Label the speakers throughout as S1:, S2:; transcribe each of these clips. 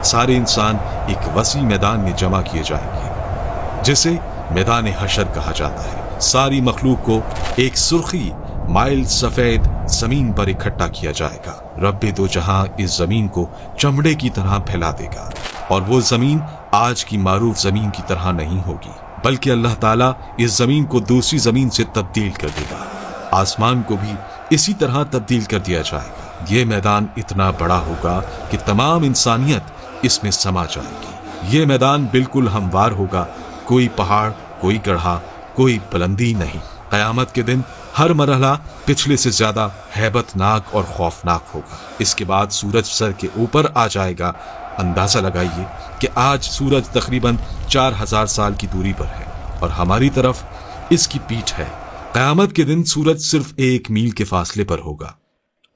S1: सारे इंसान एक वसी मैदान में जमा किए जाएंगे जिसे मैदान हशर कहा जाता है। सारी मखलूक को एक सुर्खी माइल सफेद जमीन पर इकट्ठा किया जाएगा। रब्बे दो जहां इस जमीन को चमड़े की तरह फैला देगा और वो जमीन आज की मारूफ जमीन की तरह नहीं होगी, बल्कि अल्लाह ताला इस जमीन को दूसरी जमीन से तब्दील कर देगा। आसमान को भी इसी तरह तब्दील कर दिया जाएगा। ये मैदान इतना बड़ा होगा कि तमाम इंसानियत इसमें समा जाएगी। ये मैदान बिल्कुल हमवार होगा, कोई पहाड़, कोई गढ़ा, कोई बुलंदी नहीं। क़यामत के दिन हर मरहला पिछले से ज्यादा हैबतनाक और खौफनाक होगा। इसके बाद सूरज सर के ऊपर आ जाएगा। अंदाजा लगाइए कि आज सूरज तकरीबन 4000 साल की दूरी पर है और हमारी तरफ इसकी पीठ है। क़यामत के दिन सूरज सिर्फ 1 मील के फासले पर होगा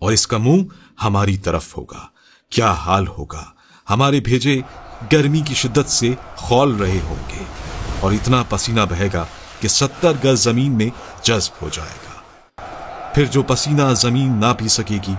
S1: और इसका मुंह हमारी तरफ होगा। क्या हाल होगा। हमारे भेजे गर्मी की शिद्दत से खौल रहे होंगे और इतना पसीना बहेगा कि 70 गज जमीन में जज्ब हो जाएगा। फिर जो पसीना जमीन ना पी सकेगी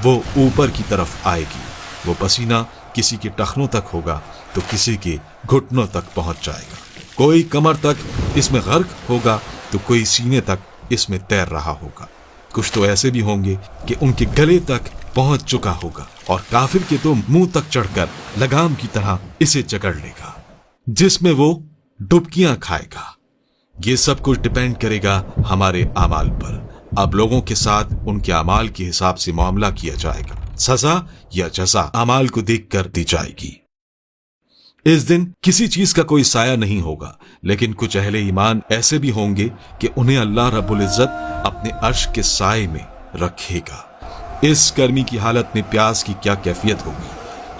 S1: वो ऊपर की तरफ आएगी। वो पसीना किसी के टखनों तक होगा तो किसी के घुटनों तक पहुंच जाएगा। कोई कमर तक इसमें गर्क होगा तो कोई सीने तक इसमें तैर रहा होगा। कुछ तो ऐसे भी होंगे कि उनके गले तक पहुंच चुका होगा और काफिर के तो मुंह तक चढ़कर लगाम की तरह इसे जकड़ लेगा, जिसमें वो डुबकियां खाएगा। ये सब कुछ डिपेंड करेगा हमारे अमाल पर। अब लोगों के साथ उनके अमाल के हिसाब से मामला किया जाएगा। सजा या जजा अमाल को देखकर दी जाएगी। इस दिन किसी चीज का कोई साया नहीं होगा, लेकिन कुछ अहले ईमान ऐसे भी होंगे कि उन्हें अल्लाह रब्बुल इज्जत अपने अर्श के साए में रखेगा। इस गर्मी की हालत में प्यास की क्या कैफियत होगी।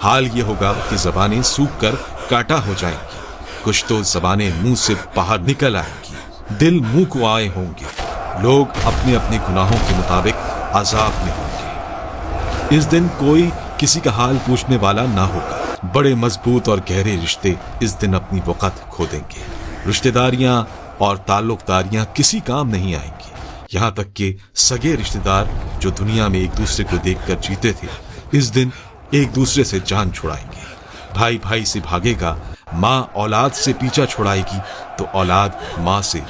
S1: हाल ये होगा कि जबानें सूख कर काटा हो जाएंगी। कुछ तो जबानें मुंह से बाहर निकल आएंगी। दिल मुंह को आए होंगे। लोग अपने अपने गुनाहों के मुताबिक अजाब में होंगे। इस दिन कोई किसी का हाल पूछने वाला ना होगा। बड़े मजबूत और गहरे रिश्ते इस दिन अपनी वक़्त खो देंगे। रिश्तेदारियां और ताल्लुकदारियां किसी काम नहीं आएंगी। यहाँ तक कि सगे रिश्तेदार जो दुनिया में एक दूसरे को देखकर जीते थे, इस दिन एक दूसरे से जान छुड़ाएंगे। भाई भाई से भागेगा, माँ औलाद से पीछा छुड़ाएगी तो औलाद माँ से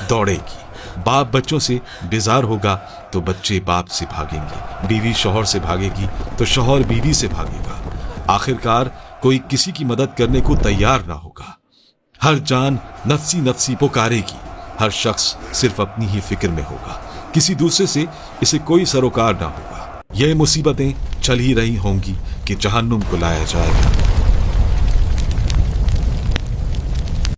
S1: दौड़ेगी। बाप बच्चों से बेजार होगा तो बच्चे बाप से भागेंगे। बीवी शौहर से भागेगी तो शौहर बीवी से भागेगा। आखिरकार कोई किसी की मदद करने को तैयार ना होगा। हर जान नफसी नफसी पुकारेगी। हर शख्स सिर्फ अपनी ही फिक्र में होगा। किसी दूसरे से इसे कोई सरोकार ना होगा। ये मुसीबतें चल ही रही होंगी कि जहन्नुम को लाया जाएगा।